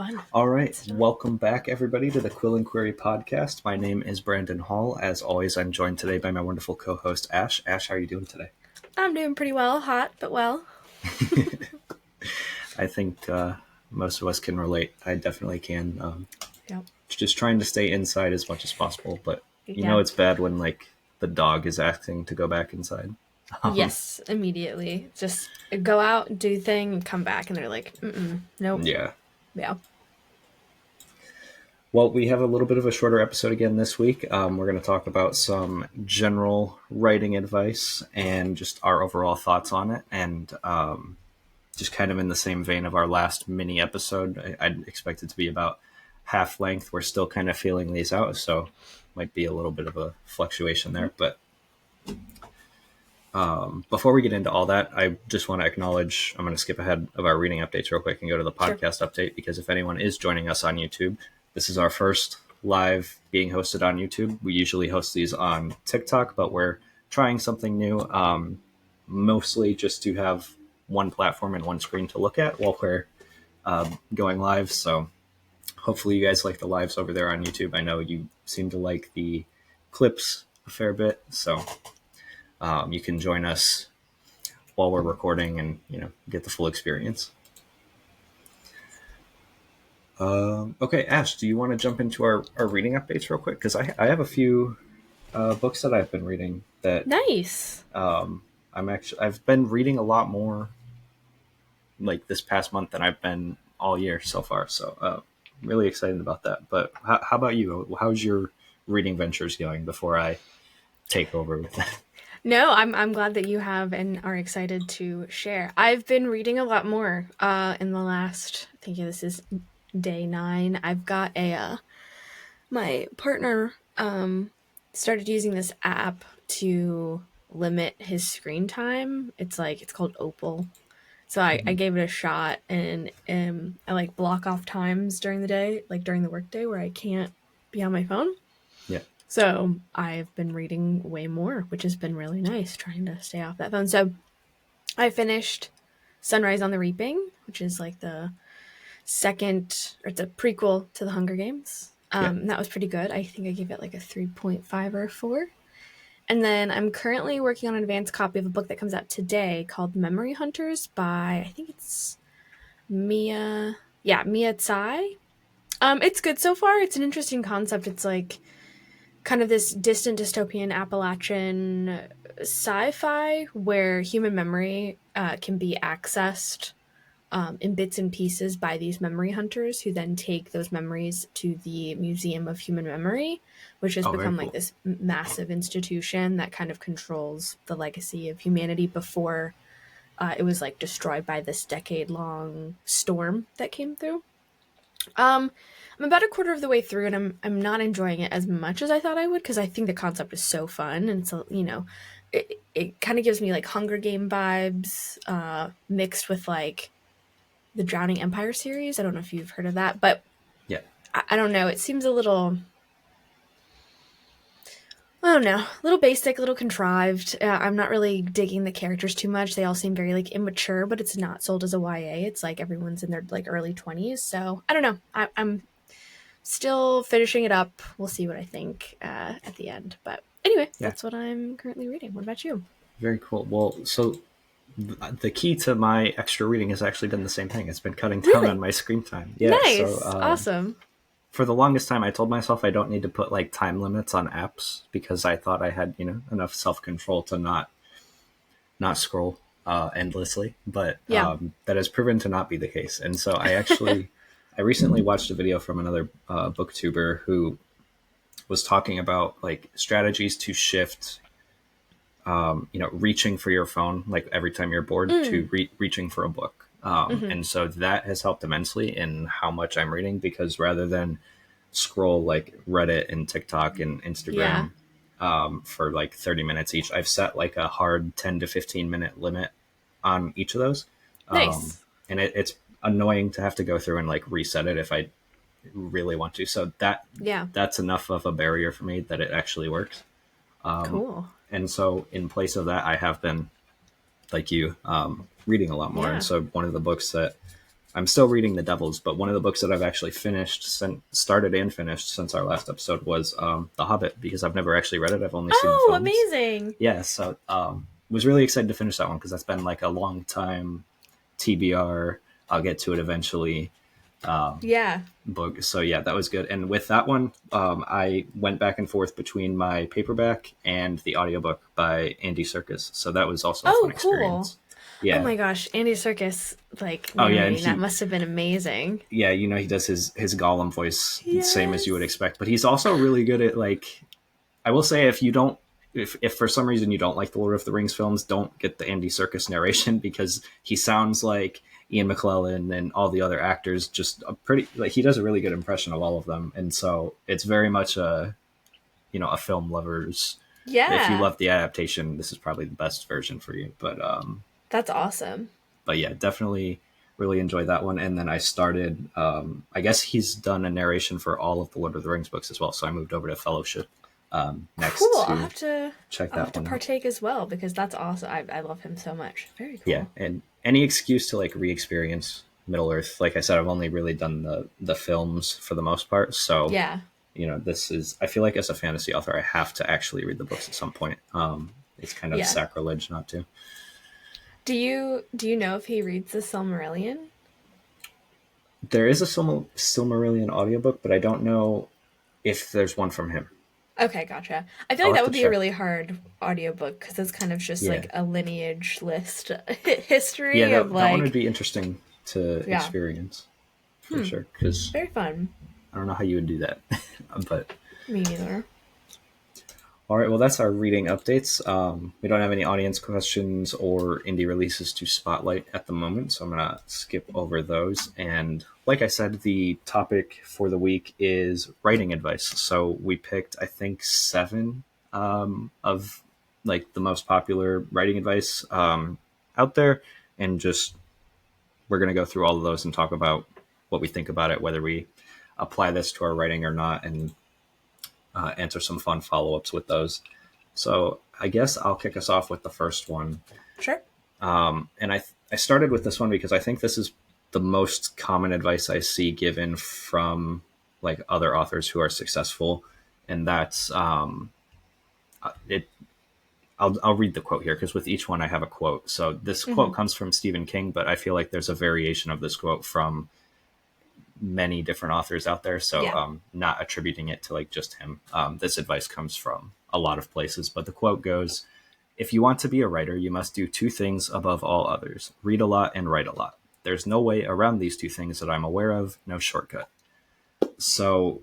fun. All right. Welcome back, everybody, to the Quill and Query podcast. My name is Brandon Hall. As always, I'm joined today by my wonderful co-host, Ash. Ash, how are you doing today? I'm doing pretty well. Hot, but well. I think most of us can relate. I definitely can. Yep. Just trying to stay inside as much as possible, but you know Yeah. it's bad when the dog is asking to go back inside. Yes, immediately. Just go out, do thing, and come back, and they're like, nope. Yeah. Yeah. Well, we have a little bit of a shorter episode again this week. We're going to talk about some general writing advice and just our overall thoughts on it. And just kind of in the same vein of our last mini episode, I'd expect it to be about half length. We're still kind of feeling these out, so might be a little bit of a fluctuation there. But before we get into all that, I just want to acknowledge, I'm going to skip ahead of our reading updates real quick and go to the podcast update, because if anyone is joining us on YouTube, this is our first live being hosted on YouTube. We usually host these on TikTok, but we're trying something new, mostly just to have one platform and one screen to look at while we're going live. So hopefully you guys like the lives over there on YouTube. I know you seem to like the clips a fair bit, so you can join us while we're recording and get the full experience. Okay, Ash, do you want to jump into our reading updates real quick? Because I have a few books that I've been reading that Nice. I've been reading a lot more like this past month than I've been all year so far. So I'm really excited about that. But how about you? How's your reading ventures going before I take over with that? No, I'm glad that you have and are excited to share. I've been reading a lot more in the last, I think this is day 9. I've got my partner started using this app to limit his screen time. It's called Opal. So I gave it a shot, and I block off times during the day, like during the workday, where I can't be on my phone. Yeah. So I've been reading way more, which has been really nice, trying to stay off that phone. So I finished Sunrise on the Reaping, which is like the second, or it's a prequel to the Hunger Games. That was pretty good. I think I gave it like a 3.5 or a 4. And then I'm currently working on an advanced copy of a book that comes out today called Memory Hunters by, I think it's Mia Tsai. It's good so far. It's an interesting concept. It's like kind of this distant dystopian Appalachian sci-fi where human memory can be accessed in bits and pieces by these memory hunters, who then take those memories to the Museum of Human Memory, which has become like this massive institution that kind of controls the legacy of humanity before it was like destroyed by this decade-long storm that came through. I'm about a quarter of the way through, and I'm not enjoying it as much as I thought I would, because I think the concept is so fun, and so it kind of gives me like Hunger Game vibes mixed with like the Drowning Empire series. I don't know if you've heard of that, but yeah, I don't know. It seems a little, I don't know, a little basic, a little contrived. I'm not really digging the characters too much. They all seem very like immature, but it's not sold as a YA. It's like everyone's in their like early 20s. So I don't know. I'm still finishing it up. We'll see what I think at the end. But anyway, That's what I'm currently reading. What about you? Very cool. Well, so the key to my extra reading has actually been the same thing. It's been cutting down on my screen time. Yeah, nice. So, awesome. For the longest time, I told myself I don't need to put like time limits on apps, because I thought I had enough self-control to not scroll endlessly. But that has proven to not be the case. And so I recently watched a video from another booktuber who was talking about like strategies to shift reaching for your phone, like every time you're bored, to reaching for a book. And so that has helped immensely in how much I'm reading, because rather than scroll like Reddit and TikTok and Instagram for like 30 minutes each, I've set like a hard 10 to 15 minute limit on each of those. Nice. And it's annoying to have to go through and like reset it if I really want to. So that's enough of a barrier for me that it actually works. Cool. And so in place of that, I have been, like you, reading a lot more. And so one of the books that I'm still reading The Devils, but one of the books that I've actually started and finished since our last episode was The Hobbit, because I've never actually read it. I've only seen the Oh, films. amazing. Yeah, so was really excited to finish that one because that's been like a long time TBR. I'll get to it eventually. Yeah. Book. So yeah, that was good. And with that one, I went back and forth between my paperback and the audiobook by Andy Serkis. So that was also a fun Oh, cool. experience. Oh Yeah. my gosh, Andy Serkis like Oh yeah, and narrating that must have been amazing. yeah, he does his Gollum voice same as you would Yes. expect, but he's also really good at like, I will say, if you don't, if for some reason you don't like the Lord of the Rings films, don't get the Andy Serkis narration, because he sounds like Ian McKellen and all the other actors. Just a pretty, like, he does a really good impression of all of them, and so it's very much a, a film lovers. If you Yeah. love the adaptation, this is probably the best version for you. That's awesome. But yeah, definitely really enjoyed that one. And then I started, I guess he's done a narration for all of the Lord of the Rings books as well. So I moved over to Fellowship Cool. next to check I'll have that to one out. partake as well because that's awesome. I love him so much. Very Yeah, cool. and any excuse to like re-experience Middle Earth. Like I said, I've only really done the films for the most part. So Yeah. this is, I feel like as a fantasy author, I have to actually read the books at some point. It's kind of Yeah. sacrilege not to. Do you know if he reads the Silmarillion? There is a Silmarillion audiobook, but I don't know if there's one from him. Okay, gotcha. I feel I'll like have that to would be a check. really hard audiobook because it's kind of just Yeah, like a lineage list yeah, history of that one would like, be interesting to yeah. experience for Hmm. sure. Because Very fun. I don't know how you would do that, but Me neither. all right. Well, that's our reading updates. We don't have any audience questions or indie releases to spotlight at the moment, so I'm gonna skip over those. And like I said, the topic for the week is writing advice. So we picked, I think, seven of like the most popular writing advice out there, and just we're going to go through all of those and talk about what we think about it, whether we apply this to our writing or not, and answer some fun follow ups with those. So I guess I'll kick us off with the first one. Sure. And I started with this one because I think this is the most common advice I see given from like other authors who are successful. And that's it. I'll read the quote here because with each one I have a quote. So this Hmm. quote comes from Stephen King, but I feel like there's a variation of this quote from many different authors out there. So Yeah. not attributing it to like just him. This advice comes from a lot of places, but the quote goes, "If you want to be a writer, you must do two things above all others: read a lot and write a lot. There's no way around these two things that I'm aware of, no shortcut." So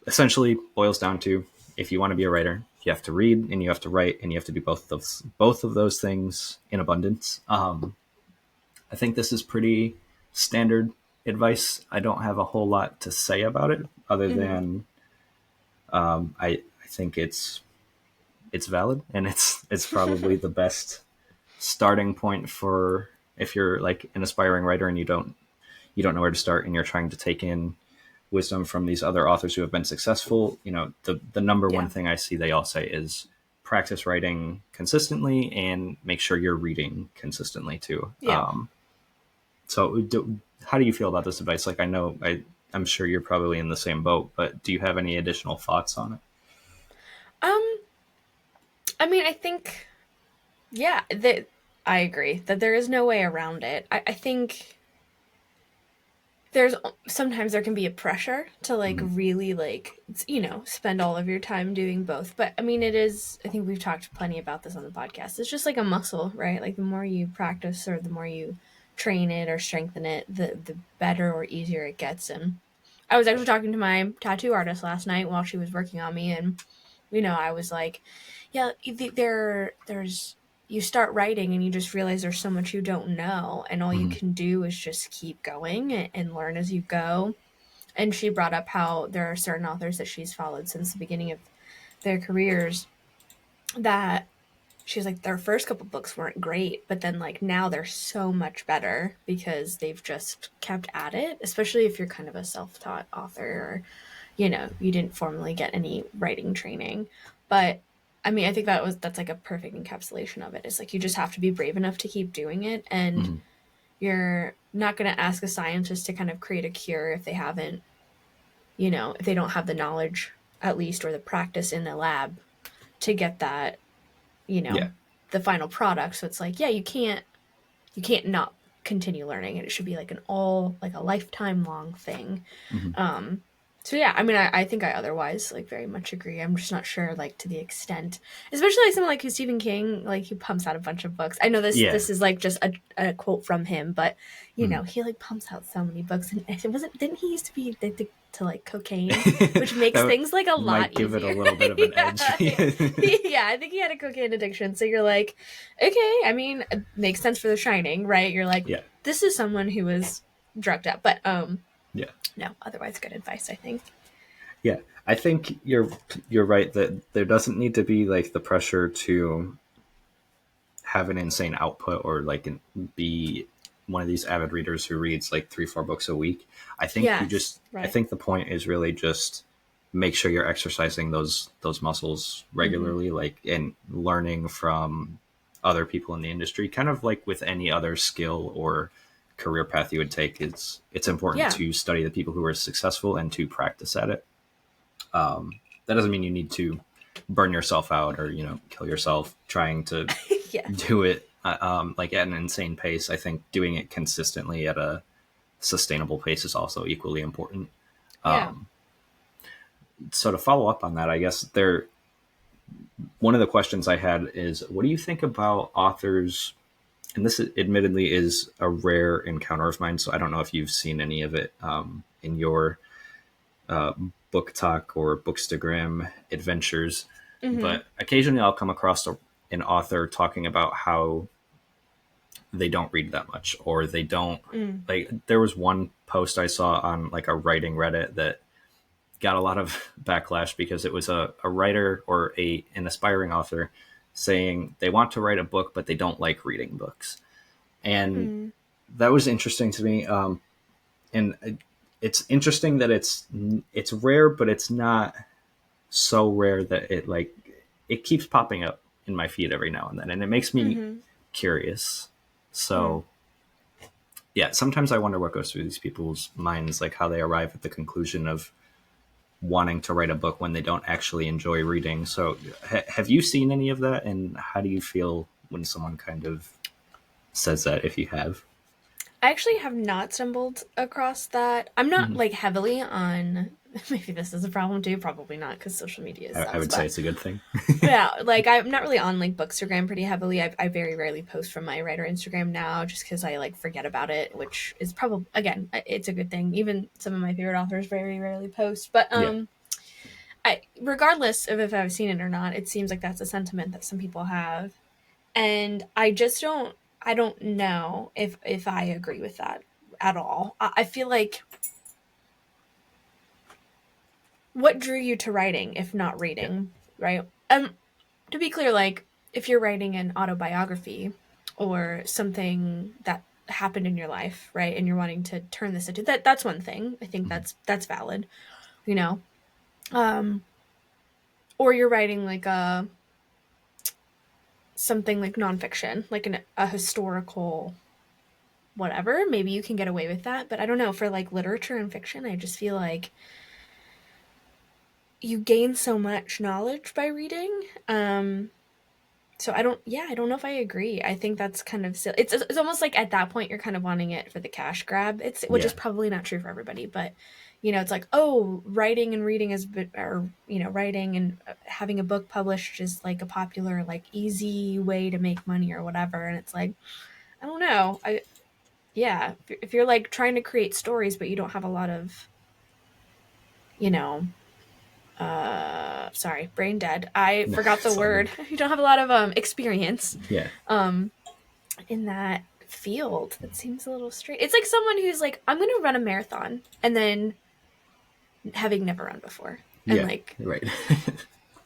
essentially boils down to, if you want to be a writer, you have to read and you have to write, and you have to do both of those things in abundance. I think this is pretty standard advice. I don't have a whole lot to say about it other Hmm. than I think it's valid, and it's probably the best starting point for if you're like an aspiring writer and you don't know where to start and you're trying to take in wisdom from these other authors who have been successful. The number one Yeah. thing I see they all say is practice writing consistently and make sure you're reading consistently too. Yeah. How do you feel about this advice? Like, I'm sure you're probably in the same boat, but do you have any additional thoughts on it? Um, I mean, I think, yeah, that I agree that there is no way around it. I think there's sometimes there can be a pressure to like Mm-hmm. really like spend all of your time doing both, but I mean it is, I think we've talked plenty about this on the podcast, it's just like a muscle, right? Like the more you practice or the more you train it or strengthen it, the better or easier it gets. And I was actually talking to my tattoo artist last night while she was working on me, and I was like, yeah, there's you start writing and you just realize there's so much you don't know, and all you Mm-hmm. can do is just keep going and learn as you go. And she brought up how there are certain authors that she's followed since the beginning of their careers that she's like their first couple books weren't great, but then like now they're so much better because they've just kept at it, especially if you're kind of a self-taught author, or you didn't formally get any writing training. But I mean, I think that's like a perfect encapsulation of it. It's like you just have to be brave enough to keep doing it. And Mm-hmm. You're not going to ask a scientist to kind of create a cure if they haven't, if they don't have the knowledge at least or the practice in the lab to get that, you Yeah. know, the final product. So it's like, yeah, you can't not continue learning, and it should be like like a lifetime long thing. Mm-hmm. So yeah, I mean, I think I otherwise like very much agree. I'm just not sure like to the extent, especially like someone like Stephen King, like he pumps out a bunch of books. I know this Yeah. this is like just a quote from him, but Mm. he like pumps out so many books, and it wasn't didn't he used to be addicted to like cocaine, which makes That things like a lot might give it a easier. little bit of an edge. Yeah, I think he had a cocaine addiction. So you're like, okay, I mean, it makes sense for The Shining, right? You're like, Yeah. this is someone who was drugged up, but Yeah. no, otherwise good advice, I think. Yeah. I think you're right that there doesn't need to be like the pressure to have an insane output or like be one of these avid readers who reads like 3-4 books a week. Yes, I right. think the point is really just make sure you're exercising those muscles Mm-hmm. regularly, like and learning from other people in the industry, kind of like with any other skill or career path you would take. It's important Yeah. to study the people who are successful and to practice at it. That doesn't mean you need to burn yourself out or kill yourself trying to Yeah. do it like at an insane pace. I think doing it consistently at a sustainable pace is also equally important. Yeah. So to follow up on that, I guess one of the questions I had is, what do you think about authors? And this admittedly is a rare encounter of mine, so I don't know if you've seen any of it in your book talk or bookstagram adventures, Mm-hmm. but occasionally I'll come across an author talking about how they don't read that much or they don't Mm. like. There was one post I saw on like a writing Reddit that got a lot of backlash because it was a writer or an aspiring author saying they want to write a book but they don't like reading books, and Mm. that was interesting to me. And it's interesting that it's rare, but it's not so rare that it keeps popping up in my feed every now and then, and it makes me Mm-hmm. curious. Mm. So yeah, sometimes I wonder what goes through these people's minds, like how they arrive at the conclusion of wanting to write a book when they don't actually enjoy reading. So have you seen any of that, and how do you feel when someone kind of says that, if you have? I actually have not stumbled across that. I'm not Mhm. like heavily on. Maybe this is a problem too. Probably not because social media I sucks. would say But it's a good thing. yeah, like I'm not really on like Bookstagram pretty heavily. I very rarely post from my writer Instagram now, just because I like forget about it, which is probably again it's a good thing. Even some of my favorite authors very rarely post. But Yeah. I regardless of if I've seen it or not, it seems like that's a sentiment that some people have, and I just don't. I don't know if I agree with that at all. I feel like what drew you to writing if not Yeah. reading, right? To be clear, like if you're writing an autobiography or something that happened in your life, right, and you're wanting to turn this into that's one thing. I think Mhm. that's valid, you know. Um, or you're writing like a something like nonfiction, like a historical whatever. Maybe you can get away with that, but I don't know. For like literature and fiction, I just feel like you gain so much knowledge by reading. So I don't know if I agree. I think that's kind of silly. It's almost like at that point you're kind of wanting it for the cash grab. It's which is Yeah. probably not true for everybody, but it's like, oh, writing and reading is or writing and having a book published is like a popular like easy way to make money or whatever, and it's like I don't know. Yeah, if you're like trying to create stories but you don't have a lot of, you know, sorry, brain dead. I No, forgot the it's all good. word. You don't have a lot of experience Yeah. um in that field. That seems a little strange. It's like someone who's like, I'm going to run a marathon and then having never run before. And Yeah. like, Right.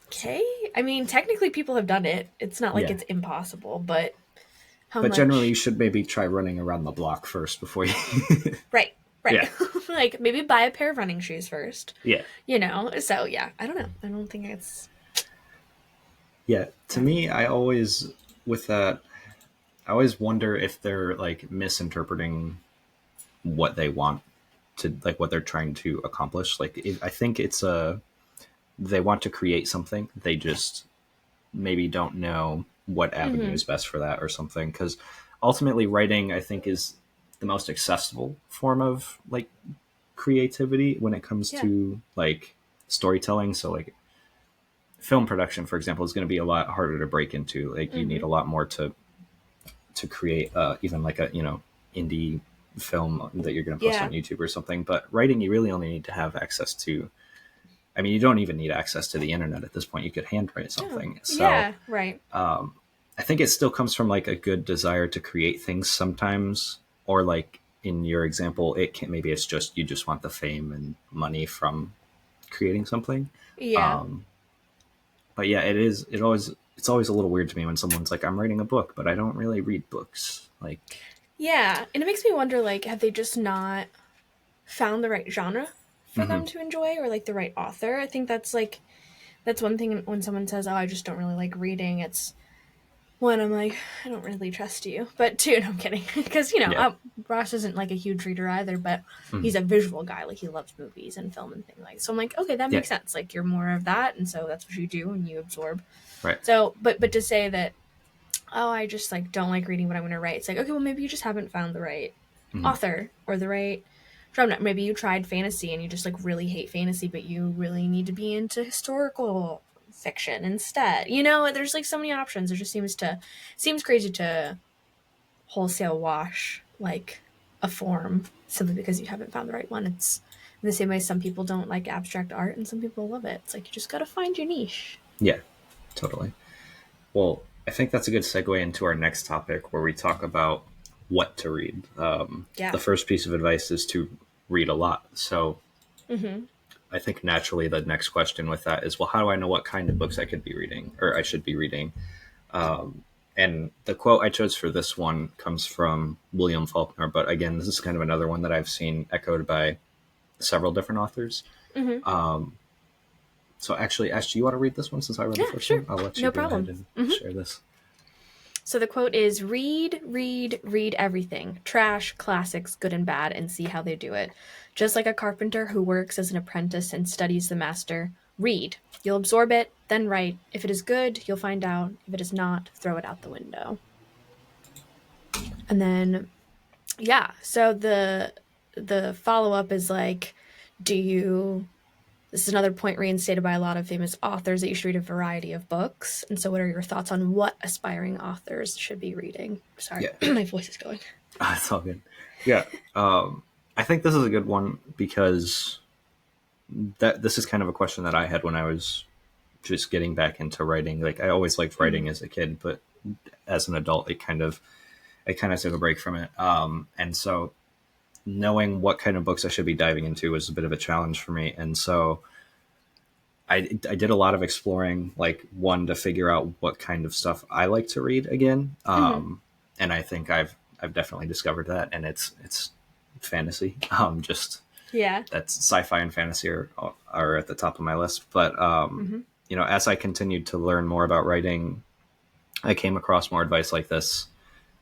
okay, I mean, technically people have done it. It's not like Yeah. it's impossible, but how But generally, you much should maybe try running around the block first before you. right, right. Yeah. Like maybe buy a pair of running shoes first. Yeah. So yeah, I don't know. I don't think it's Yeah. To yeah. me, I always, with that, I always wonder if they're like misinterpreting what they want to, like what they're trying to accomplish. Like I think it's a, they want to create something, they just maybe don't know what avenue Mm-hmm. is best for that or something, because ultimately writing I think is the most accessible form of like creativity when it comes Yeah. to like storytelling. So like film production, for example, is going to be a lot harder to break into. Like you need Mm-hmm. a lot more to create even like a, you know, indie film that you're going to post on Yeah. YouTube or something. But writing, you really only need to have access to, I mean, you don't even need access to the internet at this point. You could handwrite Oh, something. So yeah. Right. I think it still comes from like a good desire to create things sometimes, or like in your example, it can, maybe it's just you just want the fame and money from creating something. Yeah. But yeah, it is. It always, it's always a little weird to me when someone's like, "I'm writing a book, but I don't really read books." Like, Yeah. And it makes me wonder, like, have they just not found the right genre for mm-hmm. them to enjoy, or like the right author? I think that's like, that's one thing when someone says, "Oh, I just don't really like reading." It's one, I'm like, I don't really trust you. But two, no, I'm kidding, because Yeah, Ross isn't like a huge reader either, but mm-hmm. he's a visual guy. Like he loves movies and film and things like. So I'm like, okay, that Yeah, makes sense. Like you're more of that, and so that's what you do and you absorb. right. So, but to say that, oh, I just like don't like reading, but I'm going to write. It's like, okay, well maybe you just haven't found the right Mm-hmm. author or the right genre. Maybe you tried fantasy and you just like really hate fantasy, but you really need to be into historical fiction instead. You know, there's like so many options. It just seems crazy to wholesale wash like a form simply because you haven't found the right one. It's in the same way some people don't like abstract art and some people love it. It's like you just got to find your niche. Yeah, totally. Well, I think that's a good segue into our next topic where we talk about what to read. Yeah. The first piece of advice is to read a lot. So Mm-hmm. I think naturally the next question with that is, well, how do I know what kind of books I could be reading or I should be reading? And the quote I chose for this one comes from William Faulkner. But again, this is kind of another one that I've seen echoed by several different authors. Mm-hmm. So actually, Ash, do you want to read this one since I read the Yeah, first sure. one? I'll let you No go ahead problem. and Mm-hmm. share this. So the quote is read, read, read everything. Trash, classics, good and bad, and see how they do it. Just like a carpenter who works as an apprentice and studies the master, read. You'll absorb it, then write. If it is good, you'll find out. If it is not, throw it out the window. And then yeah, so the follow-up is like, do you this is another point reinstated by a lot of famous authors that you should read a variety of books. And so what are your thoughts on what aspiring authors should be reading? Sorry, Yeah, my voice is going. it's all good. Yeah, I think this is a good one because that this is kind of a question that I had when I was just getting back into writing. Like I always liked Mm-hmm. writing as a kid, but as an adult, it kind of took a break from it. And so knowing what kind of books I should be diving into was a bit of a challenge for me. And so I did a lot of exploring, like one to figure out what kind of stuff I like to read again. Mm-hmm. And I think I've definitely discovered that, and it's fantasy. Just Yeah. that's sci-fi and fantasy are at the top of my list. But Mm-hmm. you know, as I continued to learn more about writing, I came across more advice like this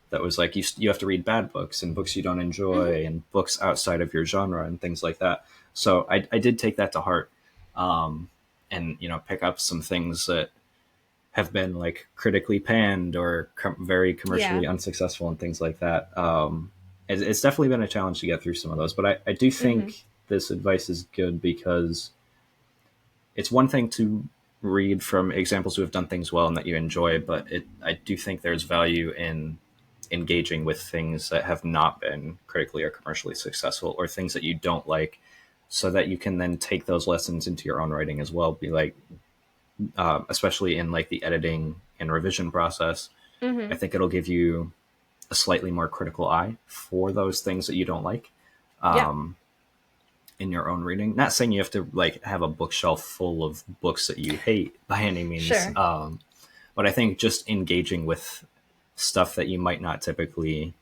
that was like you have to read bad books and books you don't Mm-hmm. enjoy and books outside of your genre and things like that. So I did take that to heart, and you know, pick up some things that have been like critically panned or very Yeah. commercially unsuccessful and things like that. It's definitely been a challenge to get through some of those, but I do Mm-hmm. think this advice is good because it's one thing to read from examples who have done things well and that you enjoy, but I do think there's value in engaging with things that have not been critically or commercially successful or things that you don't like, so that you can then take those lessons into your own writing as well. Be like, especially in like the editing and revision process, I Mm-hmm. think it'll give you a slightly more critical eye for those things that you don't like Yeah. in your own reading. Not saying you have to like have a bookshelf full of books that you hate by any means, Sure. but I think just engaging with stuff that you might not typically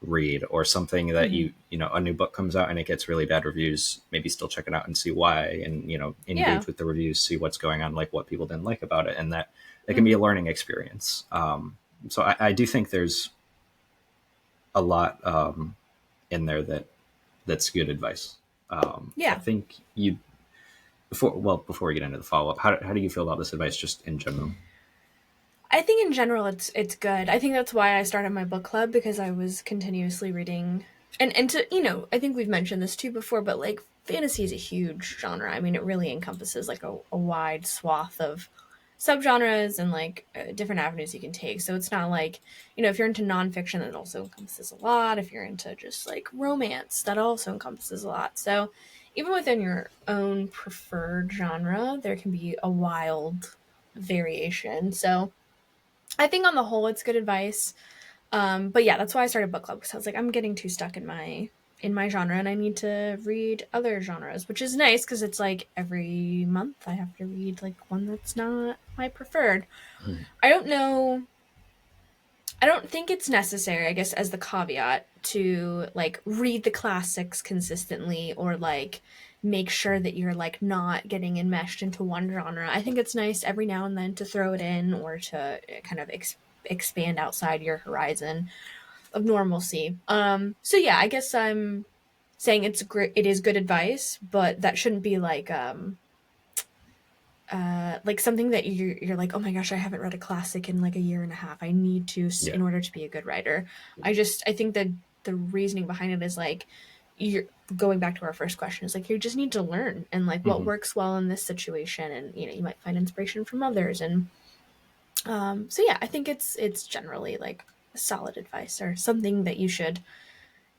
read, or something that Mm-hmm. you know, a new book comes out and it gets really bad reviews, maybe still check it out and see why, and you know, Yeah. engage with the reviews, see what's going on, like what people didn't like about it, and that can be Mm-hmm. a learning experience. So I do think there's a lot in there that's good advice. I Yeah. think you before we get into the follow up, how do you feel about this advice just in general? I think in general it's good. I think that's why I started my book club, because I was continuously reading, and to, I think we've mentioned this too before, but like fantasy is a huge genre. I mean, it really encompasses like a wide swath of subgenres and like different avenues you can take. So it's not like, if you're into nonfiction, that also encompasses a lot. If you're into just like romance, that also encompasses a lot. So even within your own preferred genre, there can be a wild variation. So I think on the whole, it's good advice. But yeah, that's why I started book club, because I was like, I'm getting too stuck in my genre, and I need to read other genres, which is nice because it's like every month I have to read like one that's not my preferred. I don't know. I don't think it's necessary, I guess, as the caveat to like read the classics consistently, or like make sure that you're like not getting enmeshed into one genre. I think it's nice every now and then to throw it in, or to kind of expand outside your horizon of normalcy. So yeah, I guess I'm saying it's great. It is good advice, but that shouldn't be like something that you're like, oh my gosh, I haven't read a classic in like a year and a half. I need to, Yeah. in order to be a good writer. I think that the reasoning behind it is like, you're going back to our first question, is like, you just need to learn, and like what Mm-hmm. works well in this situation, and you might find inspiration from others. And so yeah, I think it's generally like solid advice, or something that you should,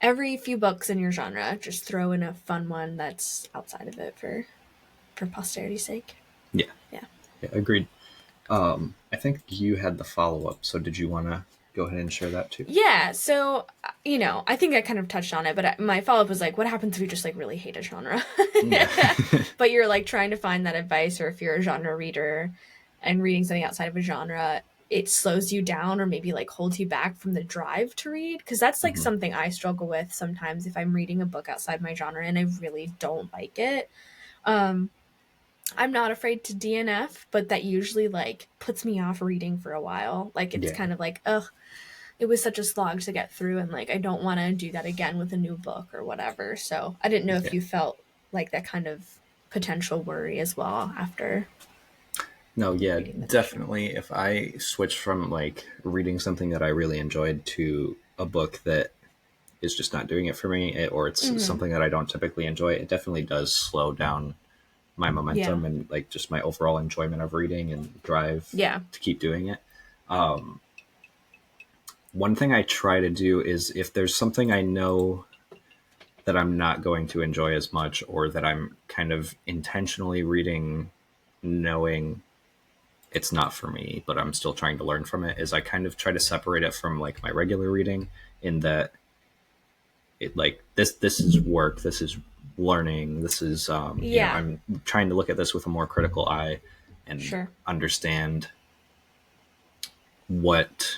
every few books in your genre, just throw in a fun one that's outside of it for posterity's sake. Yeah. Yeah. Yeah. Agreed. I think you had the follow up. So did you want to go ahead and share that too? Yeah, so I think I kind of touched on it, but my follow up was like, what happens if you just like really hate a genre, Yeah. but you're like trying to find that advice, or if you're a genre reader and reading something outside of a genre, it slows you down, or maybe like holds you back from the drive to read, because that's like Mm-hmm. something I struggle with sometimes if I'm reading a book outside my genre and I really don't like it. Um, I'm not afraid to DNF, but that usually like puts me off reading for a while. Like it's Yeah. kind of like, ugh, it was such a slog to get through, and like I don't want to do that again with a new book or whatever. So I didn't know if Yeah. you felt like that kind of potential worry as well after No, yeah, reading the next genre. definitely. If I switch from like reading something that I really enjoyed to a book that is just not doing it for me, or it's Mm-hmm. something that I don't typically enjoy, it definitely does slow down my Yeah. momentum and like just my overall enjoyment of reading and drive Yeah. to keep doing it. One thing I try to do is if there's something I know that I'm not going to enjoy as much, or that I'm kind of intentionally reading knowing it's not for me, but I'm still trying to learn from it, is I kind of try to separate it from like my regular reading, in that it like this is work, this is learning, this is Yeah. I'm trying to look at this with a more critical eye and Sure. understand what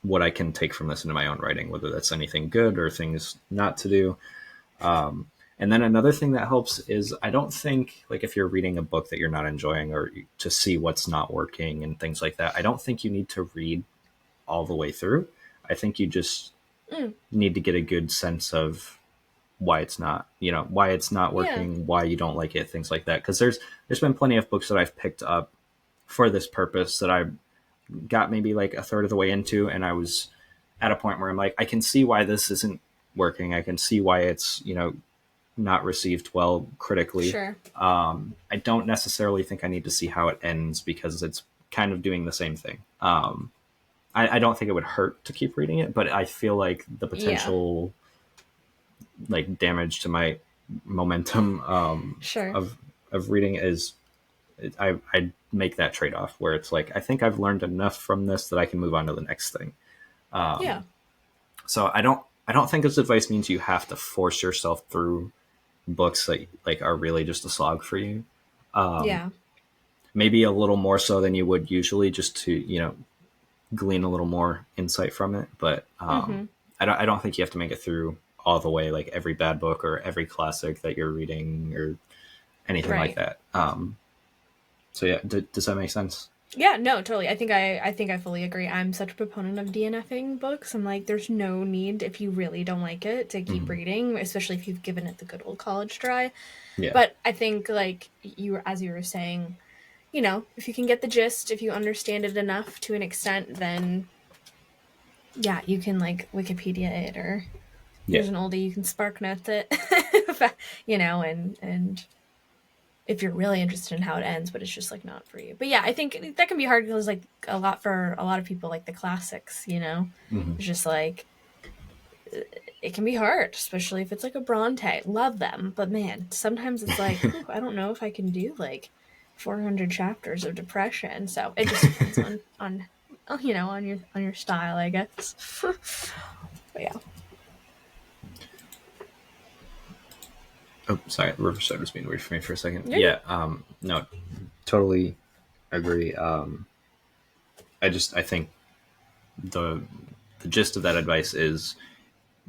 what I can take from this into my own writing, whether that's anything good or things not to do. And then another thing that helps is, I don't think, like, if you're reading a book that you're not enjoying, or to see what's not working and things like that, I don't think you need to read all the way through. I think you just Mm. need to get a good sense of why it's not, why it's not Yeah. working, why you don't like it, things like that. Because there's been plenty of books that I've picked up for this purpose that I got maybe like a third of the way into, and I was at a point where I'm like, I can see why this isn't working. I can see why it's not received well critically. Sure. I don't necessarily think I need to see how it ends, because it's kind of doing the same thing. I don't think it would hurt to keep reading it, but I feel like the Yeah. potential like damage to my momentum Sure. of reading is, I make that trade off where it's like, I think I've learned enough from this that I can move on to the next thing. Yeah. So I don't think this advice means you have to force yourself through books that like are really just a slog for you. Yeah. Maybe a little more so than you would usually, just to glean a little more insight from it. But Mm-hmm. I don't think you have to make it through all the way, like every bad book or every classic that you're reading or anything like Right. that. So yeah, does that make sense? Yeah, no, totally. I think I fully agree. I'm such a proponent of DNFing books. I'm like, there's no need if you really don't like it to keep Mm-hmm. reading, especially if you've given it the good old college try. Yeah. But I think like as you were saying, if you can get the gist, if you understand it enough to an extent, then yeah, you can like Wikipedia it, or Yeah. here's an oldie, you can spark notes it, and if you're really interested in how it ends, but it's just like not for you. But yeah, I think that can be hard because like a lot for a lot of people, like the classics, Mm-hmm. it's just like it can be hard, especially if it's like a Bronte. Love them, but man, sometimes it's like, I don't know if I can do like 400 chapters of depression. So it just depends on your style, I guess. But yeah. Oh, sorry. Riverside was being weird for me for a second. Yeah. Yeah. No, totally agree. I think the the gist of that advice is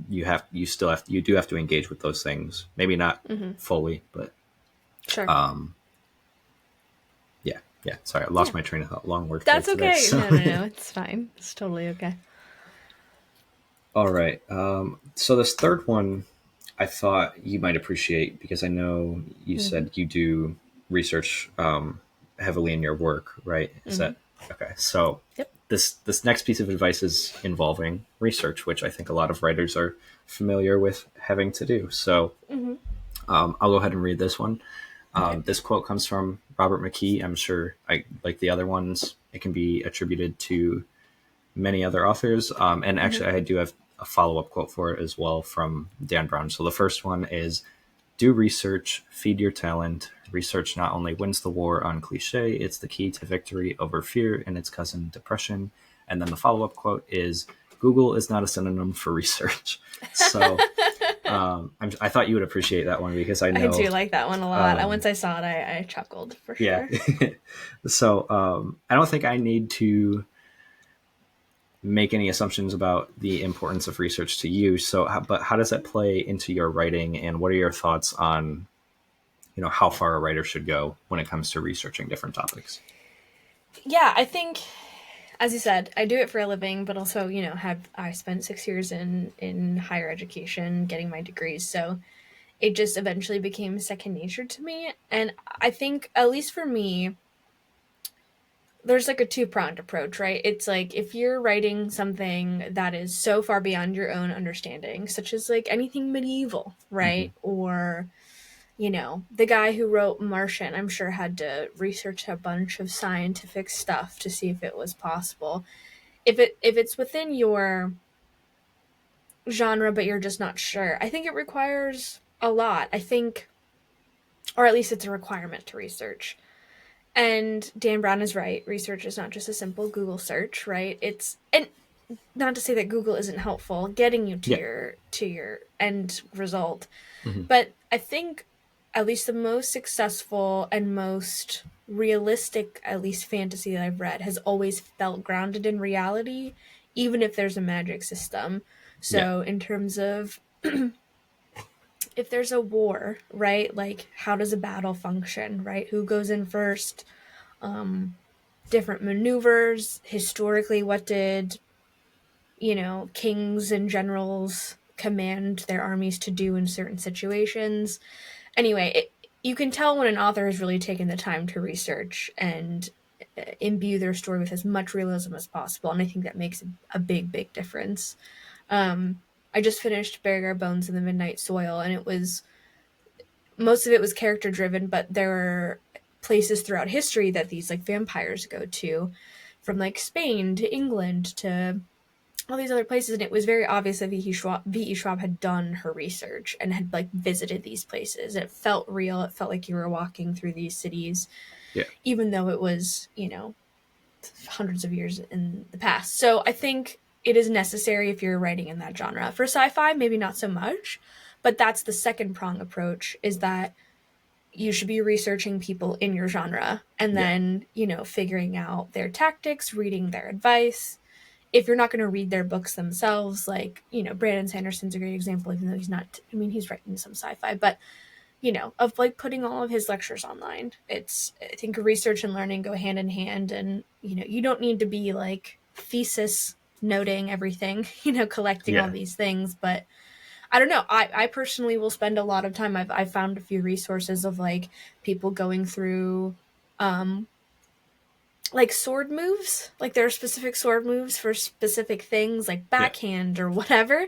you do have to engage with those things. Maybe not Mm-hmm. fully, but Sure. um, yeah, yeah. Sorry, I Yeah. lost my train of thought. Long workday That's today. okay. So. No, no, no. It's fine. It's totally okay. All right. So this third one, I thought you might appreciate because I know you Mm-hmm. said you do research heavily in your work, right? Is Mm-hmm. that okay? So Yep. this next piece of advice is involving research, which I think a lot of writers are familiar with having to do. So Mm-hmm. I'll go ahead and read this one. Okay. This quote comes from Robert McKee. I'm sure, like the other ones, it can be attributed to many other authors. And Mm-hmm. actually, I do have a follow up quote for it as well from Dan Brown. So the first one is do research, feed your talent. Research not only wins the war on cliche, it's the key to victory over fear and its cousin, depression. And then the follow up quote is Google is not a synonym for research. So I thought you would appreciate that one because I I do know, like that one a lot. Once I saw it, I chuckled for yeah. sure. So I don't think I need to make any assumptions about the importance of research to you. So, but how does that play into your writing, and what are your thoughts on how far a writer should go when it comes to researching different topics? Yeah, I think, as you said, I do it for a living, but also, have I spent 6 years in higher education getting my degrees, so it just eventually became second nature to me. And I think, at least for me, there's like a two-pronged approach, right? It's like if you're writing something that is so far beyond your own understanding, such as like anything medieval, Mm-hmm. right? Or the guy who wrote Martian, I'm sure had to research a bunch of scientific stuff to see if it was possible. If it's within your genre but you're just not sure, I think it requires a lot. I think, or at least it's a requirement to research. And Dan Brown is right. Research is not just a simple Google search, right? It's, and not to say that Google isn't helpful getting you to Yeah. your end result, Mm-hmm. but I think at least the most successful and most realistic, at least fantasy that I've read, has always felt grounded in reality, even if there's a magic system. Yeah. So, in terms of if there's a war, right? Like, how does a battle function, right? Who goes in first? Um, Different maneuvers. Historically, what did, kings and generals command their armies to do in certain situations? Anyway, you can tell when an author has really taken the time to research and imbue their story with as much realism as possible, and I think that makes a big, big difference. I just finished Burying Our Bones in the Midnight Soil, and it was most of it was character driven, but there were places throughout history that these like vampires go to, from like Spain to England to all these other places, and it was very obvious that V.E. Schwab had done her research and had like visited these places. It felt real. It felt like you were walking through these cities, Yeah. even though it was, hundreds of years in the past. So I think it is necessary if you're writing in that genre. For sci-fi, maybe not so much, but that's the second prong approach, is that you should be researching people in your genre and Yeah. then, figuring out their tactics, reading their advice. If you're not going to read their books themselves, like, Brandon Sanderson's a great example, even though he's not, I mean, he's writing some sci-fi, but of like putting all of his lectures online. I think research and learning go hand in hand, and you don't need to be like thesis noting everything, collecting all Yeah. these things. But I don't know. I personally will spend a lot of time. I've found a few resources of like people going through um like sword moves. Like there are specific sword moves for specific things, like Yeah. backhand or whatever.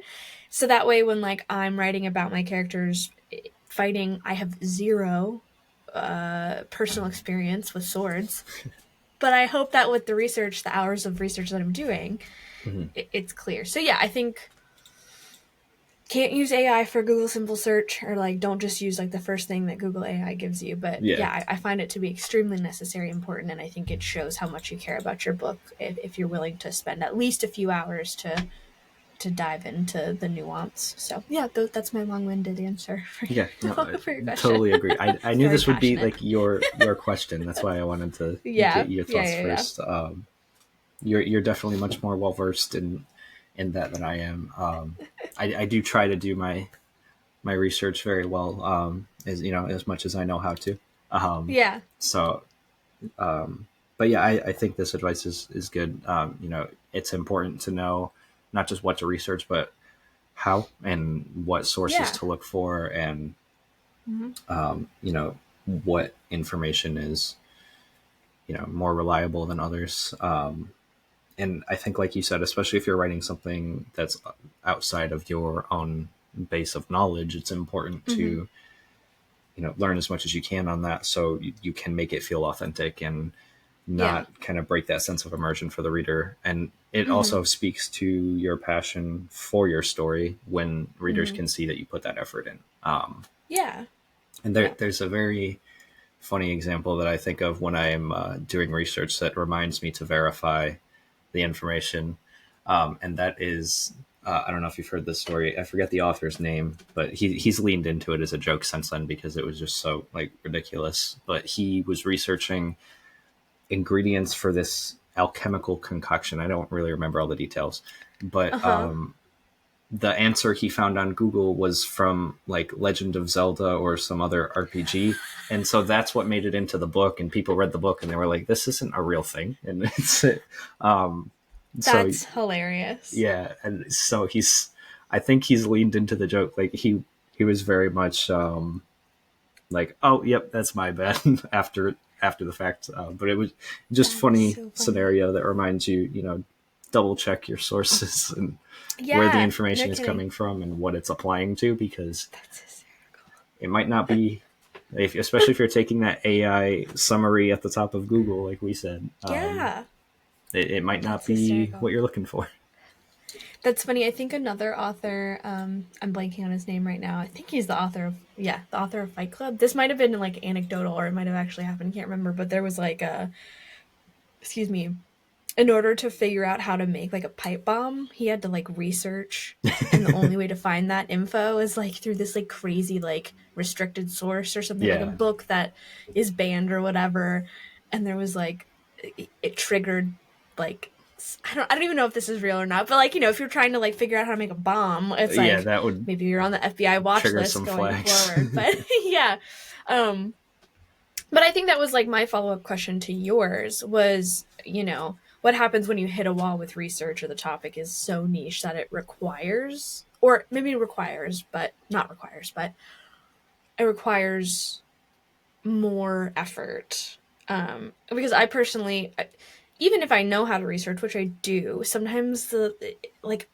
So that way when like I'm writing about my characters fighting, I have zero personal experience with swords. But I hope that with the research, the hours of research that I'm doing, Mm-hmm. it's clear. So yeah, I think can't use AI for Google simple search, or like don't just use like the first thing that Google AI gives you. But Yeah. yeah, I find it to be extremely necessary, important, and I think it shows how much you care about your book if you're willing to spend at least a few hours to dive into the nuance. So yeah, that's my long-winded answer for Yeah, no, I for your question. totally agree. I knew Very this would be passionate. like your question. That's why I wanted to get Yeah, your yeah, thoughts yeah, yeah. first. You're definitely much more well versed in that than I am. I do try to do my research very well, as as much as I know how to. Um, Yeah. so, but yeah, I think this advice is good. It's important to know not just what to research, but how and what sources Yeah. to look for, and Mm-hmm. what information is more reliable than others. And I think, like you said, especially if you're writing something that's outside of your own base of knowledge, it's important Mm-hmm. to learn as much as you can on that, so you can make it feel authentic and Yeah. not kind of break that sense of immersion for the reader. And it Mm-hmm. also speaks to your passion for your story when readers Mm-hmm. can see that you put that effort in. Yeah. And Yeah. there's a very funny example that I think of when I'm doing research that reminds me to verify the information. And that is, I don't know if you've heard this story. I forget the author's name, but he's leaned into it as a joke since then because it was just so like ridiculous. But he was researching ingredients for this alchemical concoction. I don't really remember all the details, but Uh-huh. the answer he found on Google was from like Legend of Zelda or some other RPG. And so that's what made it into the book. And people read the book and they were like, this isn't a real thing. And um, so, That's hilarious. yeah. And so I think he's leaned into the joke. Like he was very much, like, oh, yep, that's my bad after the fact. But it was just That is funny so funny. scenario that reminds you, double check your sources and where the Yeah, no information is kidding. coming from and what it's applying to, because That's hysterical. it might not be, especially if you're taking that AI summary at the top of Google, like we said, Yeah, it might not that's be hysterical. what you're looking for. That's funny. I think another author, I'm blanking on his name right now. I think he's the author of, yeah, the author of Fight Club. This might have been like anecdotal or it might have actually happened. Can't remember, but there was like excuse me, in order to figure out how to make like a pipe bomb, he had to like research, and the only way to find that info is like through this like crazy like restricted source or something, like a Yeah, book that is banned or whatever. And there was like it triggered like I don't even know if this is real or not, but like if you're trying to like figure out how to make a bomb, it's yeah, like that would maybe you're on the FBI watch trigger list some going flags. forward. But yeah, um but I think that was like my follow-up question to yours was, what happens when you hit a wall with research or the topic is so niche that it requires, or maybe requires, but not requires, but it requires more effort. Because I personally, even if I know how to research, which I do, sometimes like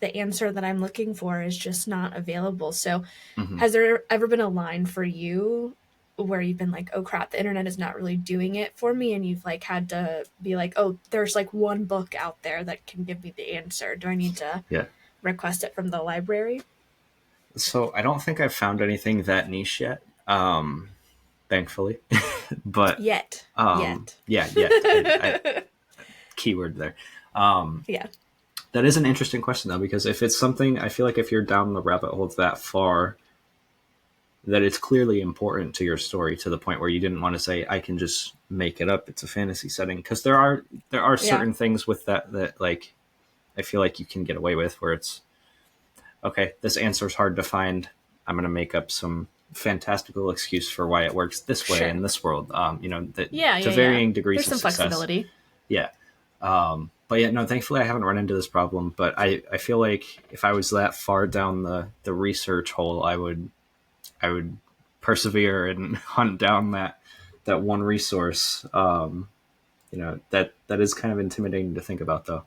the answer that I'm looking for is just not available. So, Hmm. has there ever been a line for you where you've been like, oh crap, the internet is not really doing it for me, and you've like had to be like, oh, there's like one book out there that can give me the answer. Do I need to Yeah. request it from the library? So I don't think I've found anything that niche yet, thankfully. But Yet. Yet. yeah, yet. Keyword there. Um, Yeah. that is an interesting question though, because if it's something, I feel like if you're down the rabbit hole that far, that it's clearly important to your story to the point where you didn't want to say, I can just make it up. It's a fantasy setting, because there are Yeah. certain things with that like I feel like you can get away with, where it's okay. This answer is hard to find. I'm going to make up some fantastical excuse for why it works this way Sure. in this world. To Yeah. varying degrees There's of some success. flexibility. Yeah. But yeah, no, thankfully I haven't run into this problem, but I feel like if I was that far down the research hole, I would persevere and hunt down that one resource. That is kind of intimidating to think about, though.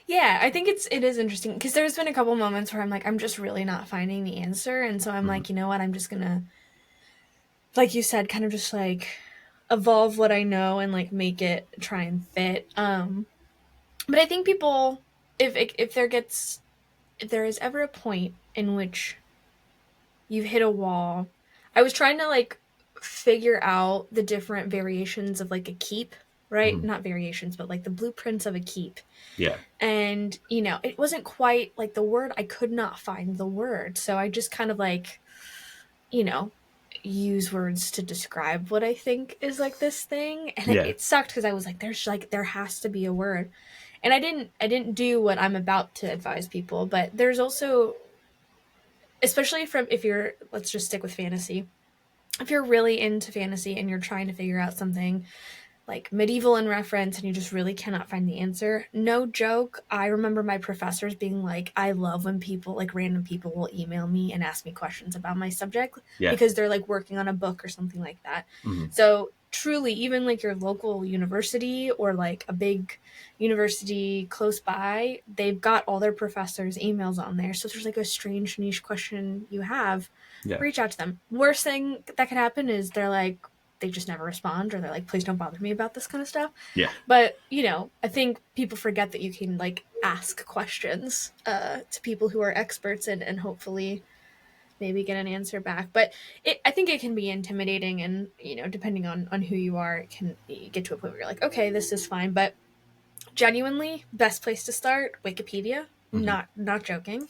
Yeah, I think it is interesting because there's been a couple moments where I'm like, I'm just really not finding the answer, and so I'm Mm-hmm. like, you know what, I'm just gonna, like you said, kind of just like evolve what I know and like make it try and fit. But I think people, if there is ever a point in which you've hit a wall, I was trying to like figure out the different variations of like a keep, right? Mm-hmm. Not variations, but like the blueprints of a keep. Yeah, And, it wasn't quite like the word, I could not find the word. So I just kind of like, you know, use words to describe what I think is like this thing. And yeah, it sucked because I was like, there has to be a word. And I didn't do what I'm about to advise people, but there's also, especially from if you're, let's just stick with fantasy. If you're really into fantasy and you're trying to figure out something like medieval in reference and you just really cannot find the answer, no joke, I remember my professors being like, I love when people, like random people, will email me and ask me questions about my subject yeah. because they're like working on a book or something like that. Mm-hmm. So truly, even like your local university or like a big university close by, they've got all their professors emails on there. So if there's like a strange niche question you have, Yeah, reach out to them. Worst thing that could happen is they're like, they just never respond, or they're like, please don't bother me about this kind of stuff. yeah, But I think people forget that you can like ask questions to people who are experts, and hopefully maybe get an answer back. But I think it can be intimidating, and depending on who you are, it can get to a point where you're like, okay, this is fine. But genuinely, best place to start, Wikipedia. mm-hmm. Not joking.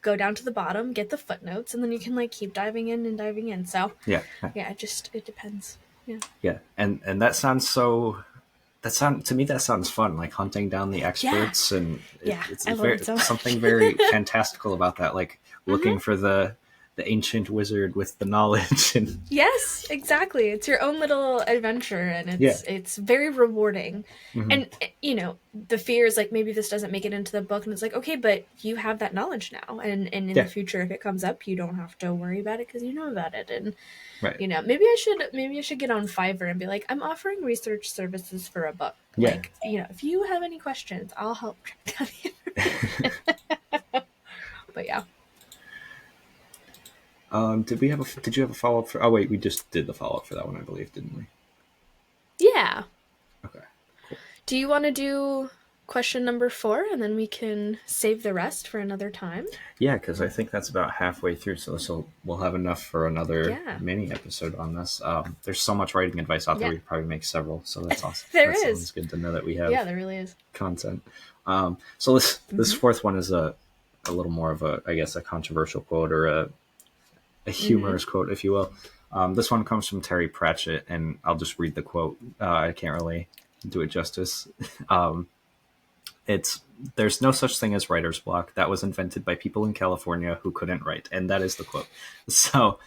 Go down to the bottom, get the footnotes, and then you can like keep diving in and diving in. So Yeah, yeah, it depends. Yeah. yeah. And that sounds so. To me that sounds fun, like hunting down the Yeah. experts, and Yeah, it's I love very it so something much. very fantastical about that. Like Mm-hmm. looking for the ancient wizard with the knowledge, and Yes, exactly. It's your own little adventure, and yeah. it's very rewarding. Mm-hmm. And the fear is like maybe this doesn't make it into the book, and it's like, okay, but you have that knowledge now, and in the Yeah, future, if it comes up, you don't have to worry about it because you know about it. And right. maybe I should get on Fiverr and be like, I'm offering research services for a book. Yeah. Like, if you have any questions, I'll help track down the information. But yeah. Did you have a follow up for? Oh wait, we just did the follow up for that one, I believe, didn't we? Yeah. Okay, cool. Do you want to do question number 4 and then we can save the rest for another time? Yeah, because I think that's about halfway through, so we'll have enough for another Yeah. mini episode on this. There's so much writing advice out there, Yeah. we could probably make several. So that's awesome. There That's is. always good to know that we have Yeah, there really is. content. So this Mm-hmm. fourth one is a little more of a, I guess, a controversial quote, or a Mm-hmm. humorous quote, if you will. This one comes from Terry Pratchett, and I'll just read the quote. I can't really do it justice. Um, it's There's no such thing as writer's block. That was invented by people in California who couldn't write, and that is the quote. So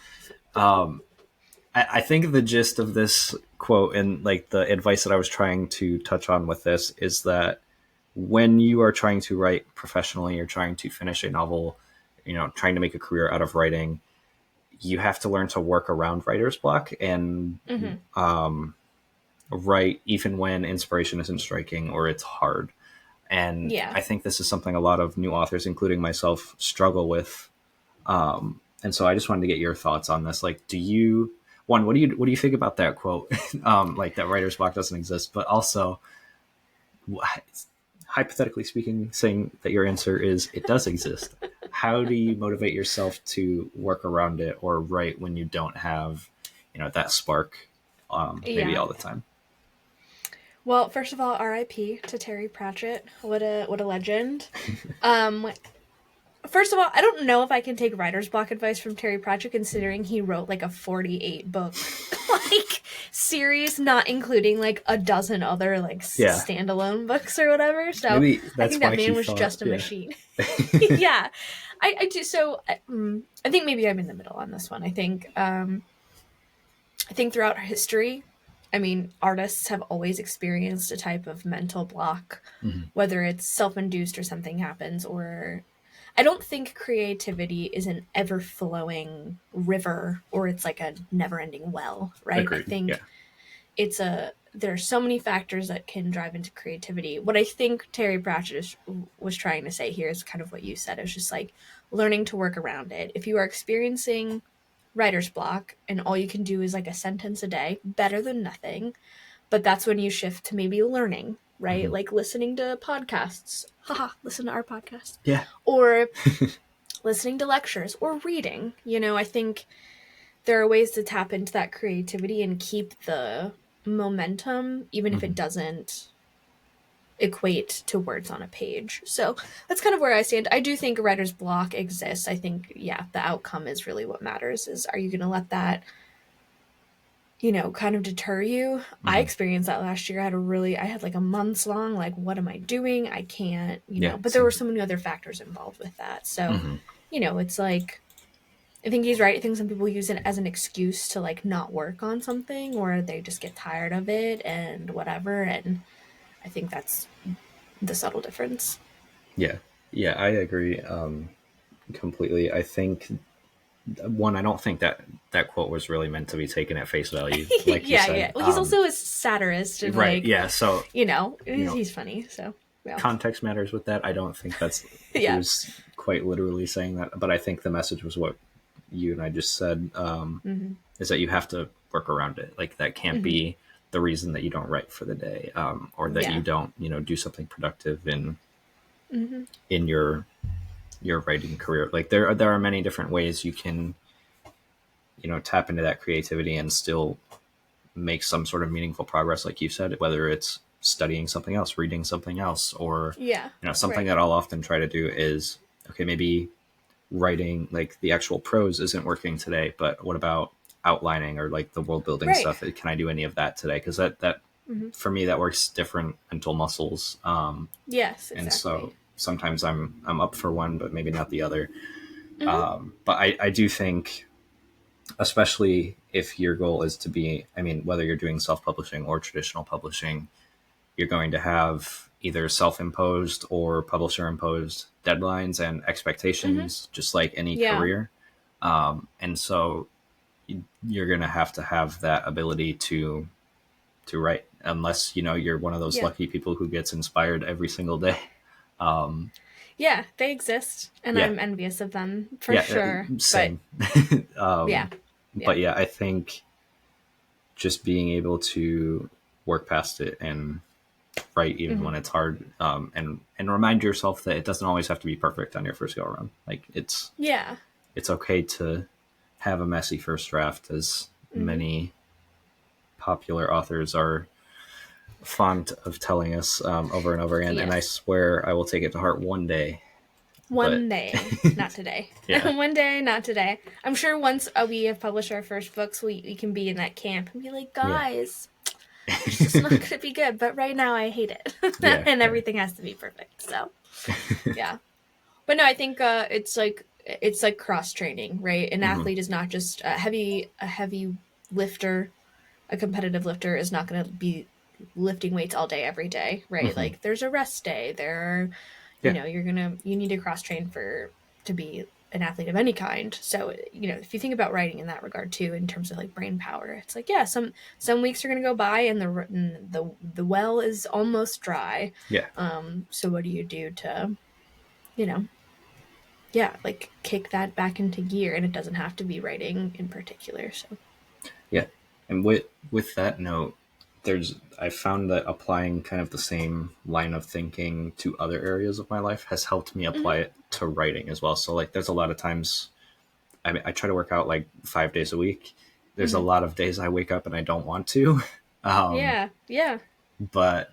I think the gist of this quote, and like the advice that I was trying to touch on with this, is that when you are trying to write professionally or trying to finish a novel, trying to make a career out of writing, you have to learn to work around writer's block and Mm-hmm. write even when inspiration isn't striking or it's hard. And Yeah. I think this is something a lot of new authors, including myself, struggle with. And so I just wanted to get your thoughts on this. Like, what do you think about that quote? Like that writer's block doesn't exist, but also, hypothetically speaking, saying that your answer is it does exist. How do you motivate yourself to work around it or write when you don't have, that spark, maybe Yeah. all the time? Well, first of all, R.I.P. to Terry Pratchett. What a legend. Um, First of all, I don't know if I can take writer's block advice from Terry Pratchett, considering he wrote like a 48 book like series, not including like a dozen other like Yeah, standalone books or whatever. So maybe I that's think that why he man was thought. just a Yeah, machine. Yeah, I do. So I think maybe I'm in the middle on this one. I think throughout history, I mean, artists have always experienced a type of mental block, mm-hmm. whether it's self induced or something happens, or I don't think creativity is an ever flowing river or it's like a never ending well, right? I Agreed. Yeah. think there are so many factors that can drive into creativity. What I think Terry Pratchett was trying to say here is kind of what you said. It's just like learning to work around it. If you are experiencing writer's block and all you can do is like a sentence a day, better than nothing. But that's when you shift to maybe learning, right? Mm-hmm. Like listening to podcasts. Haha, listen to our podcast. Yeah. Or listening to lectures or reading. I think there are ways to tap into that creativity and keep the momentum, even if Mm-hmm. it doesn't equate to words on a page. So that's kind of where I stand. I do think a writer's block exists. I think, yeah, the outcome is really what matters. Is are you going to let that kind of deter you? I Mm-hmm. experienced that last year. I had like a months long, like, what am I doing? I can't, Yeah. but there were Same. so many other factors involved with that. So, Mm-hmm. it's like, I think he's right. I think some people use it as an excuse to like not work on something or they just get tired of it and whatever. And I think that's the subtle difference. Yeah. Yeah. I agree completely. I think one, I don't think that quote was really meant to be taken at face value, like you Yeah, yeah. said. Well, he's also a satirist and Right. like, Yeah. So he's funny. So, yeah. context matters with that. I don't think that's he Yeah. was quite literally saying that, but I think the message was what you and I just said, Mm-hmm. is that you have to work around it. Like that can't Mm-hmm. be the reason that you don't write for the day, or that you Yeah. don't, do something productive Mm-hmm. in your writing career. Like there are many different ways you can, tap into that creativity and still make some sort of meaningful progress, like you said, whether it's studying something else, reading something else, or Yeah. something Right. that I'll often try to do is, okay, maybe writing like the actual prose isn't working today, but what about outlining or like the world building Right. stuff? Can I do any of that today? Because that Mm-hmm. for me that works different mental muscles, Yes, and so exactly. sometimes I'm up for one, but maybe not the other. Mm-hmm. But I do think, especially if your goal is to be, I mean, whether you're doing self-publishing or traditional publishing, you're going to have either self-imposed or publisher-imposed deadlines and Mm-hmm. expectations, just like any Yeah. career. And so you're going to have that ability to write, unless you're one of those Yeah. lucky people who gets inspired every single day. Um, Yeah. They exist, and yeah, I'm envious of them for yeah, sure. But same. yeah. Yeah. But yeah, I think just being able to work past it and write even Mm-hmm. when it's hard, and remind yourself that it doesn't always have to be perfect on your first go around. Like Yeah. it's okay to have a messy first draft, as Mm-hmm. many popular authors are fond of telling us, over and over again. And I Yes. swear I will take it to heart one day. But One day, not today. yeah, One day, not today. I'm sure once we have published our first books, we can be in that camp and be like, yeah, guys, it's just not going to be good. But right now, I hate it. yeah, And yeah. everything has to be perfect. So, yeah. But no, I think it's like cross training, right? An Mm-hmm. athlete is not just a heavy lifter. A competitive lifter is not going to be lifting weights all day every day, right? Mm-hmm. Like there's a rest day. There are, Yeah, you need to cross train to be an athlete of any kind. So, if you think about writing in that regard too, in terms of like brain power, it's like, yeah, some weeks are going to go by and the well is almost dry. yeah, So what do you do to, you know, yeah, like kick that back into gear? And it doesn't have to be writing in particular. So, yeah. And with that note, I found that applying kind of the same line of thinking to other areas of my life has helped me mm-hmm. apply it to writing as well. So like there's a lot of times I try to work out like 5 days a week. There's a Mm-hmm. lot of days I wake up and I don't want to. um, Yeah, yeah. but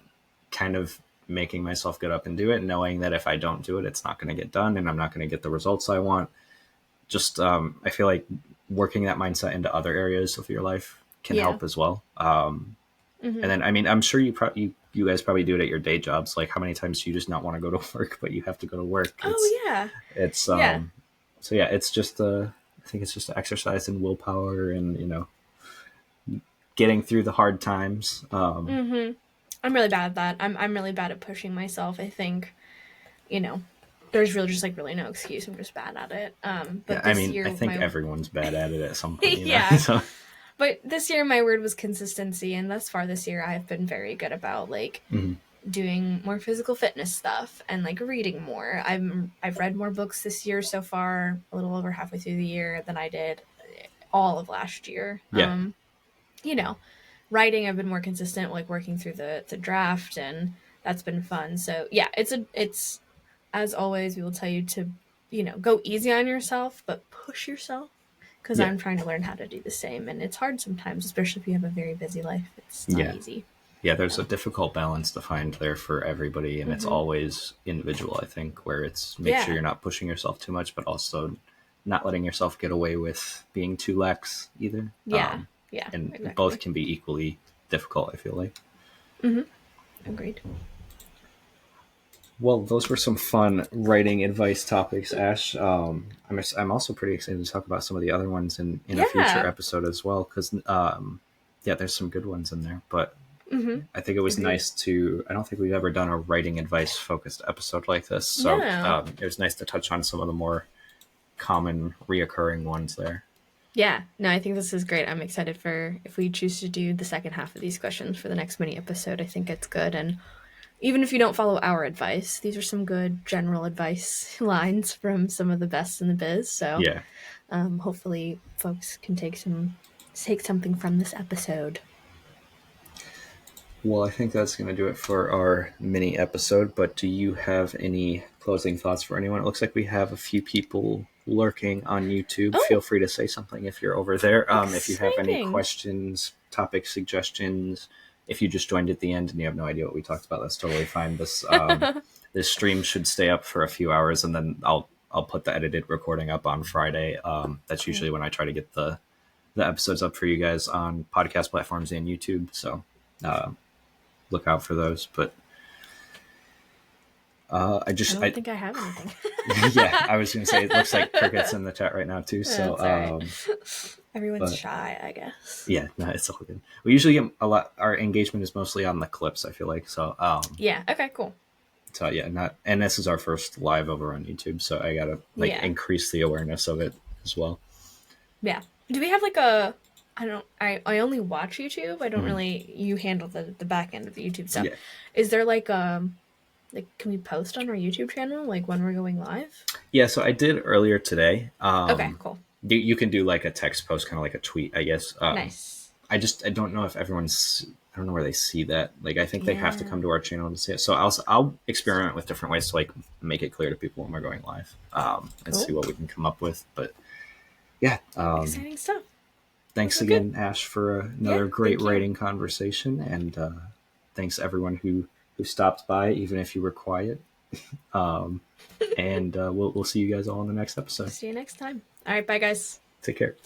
kind of making myself get up and do it, knowing that if I don't do it, it's not going to get done and I'm not going to get the results I want. Just I feel like working that mindset into other areas of your life can help as well. And then, I mean, I'm sure you guys probably do it at your day jobs. Like, how many times do you just not want to go to work, but you have to go to work? It's so yeah, it's just I think it's just an exercise in willpower and, you know, getting through the hard times. I'm really bad at that. I'm really bad at pushing myself. I think, you know, there's really just like really no excuse. I'm just bad at it. But I mean, I think everyone's bad at it at some point. You know? So. But this year my word was consistency, and thus far this year I've been very good about like doing more physical fitness stuff and like reading more. I've read more books this year so far, a little over halfway through the year, than I did all of last year. Yeah. You know, writing, I've been more consistent, like working through the draft, and that's been fun. So yeah, it's as always, we will tell you to, you know, go easy on yourself, but push yourself. Because I'm trying to learn how to do the same. And it's hard sometimes, especially if you have a very busy life. It's not easy. Yeah, there's a difficult balance to find there for everybody. And it's always individual, I think, where it's make sure you're not pushing yourself too much, but also not letting yourself get away with being too lax either. And exactly. Both can be equally difficult, I feel like. Agreed. Well, those were some fun writing advice topics, Ash. I'm also pretty excited to talk about some of the other ones in a future episode as well, because there's some good ones in there. But I think it was nice to. I don't think we've ever done a writing advice focused episode like this, so it was nice to touch on some of the more common, reoccurring ones there. Yeah, no, I think this is great. I'm excited for if we choose to do the second half of these questions for the next mini episode. I think it's good. And even if you don't follow our advice, these are some good general advice lines from some of the best in the biz. So hopefully folks can take something from this episode. Well, I think that's going to do it for our mini episode, but do you have any closing thoughts for anyone? It looks like we have a few people lurking on YouTube. Feel free to say something if you're over there. If you have any questions, topic suggestions, if you just joined at the end and you have no idea what we talked about, that's totally fine. This this stream should stay up for a few hours, and then I'll put the edited recording up on Friday. That's usually when I try to get the episodes up for you guys on podcast platforms and YouTube. So look out for those. But I don't think I have anything. Yeah, I was going to say, it looks like crickets in the chat right now too. So everyone's shy, I guess. Yeah, no, it's all good. We usually get a lot. Our engagement is mostly on the clips, I feel like. So okay, cool. So and this is our first live over on YouTube, so I gotta increase the awareness of it as well. Yeah. Do we have like a? I only watch YouTube. I don't really. You handle the back end of the YouTube stuff. Yeah. Is there like can we post on our YouTube channel like when we're going live? Yeah, so I did earlier today. Okay, cool. You can do like a text post, kind of like a tweet, I guess. Nice. I don't know if everyone's. I don't know where they see that. Like, I think they have to come to our channel to see it. So I'll experiment with different ways to like make it clear to people when we're going live, and see what we can come up with. But yeah, exciting stuff. Thanks again, Ash, for another great writing conversation, and thanks everyone who stopped by, even if you were quiet. And we'll see you guys all in the next episode. See you next time. All right, bye guys. Take care.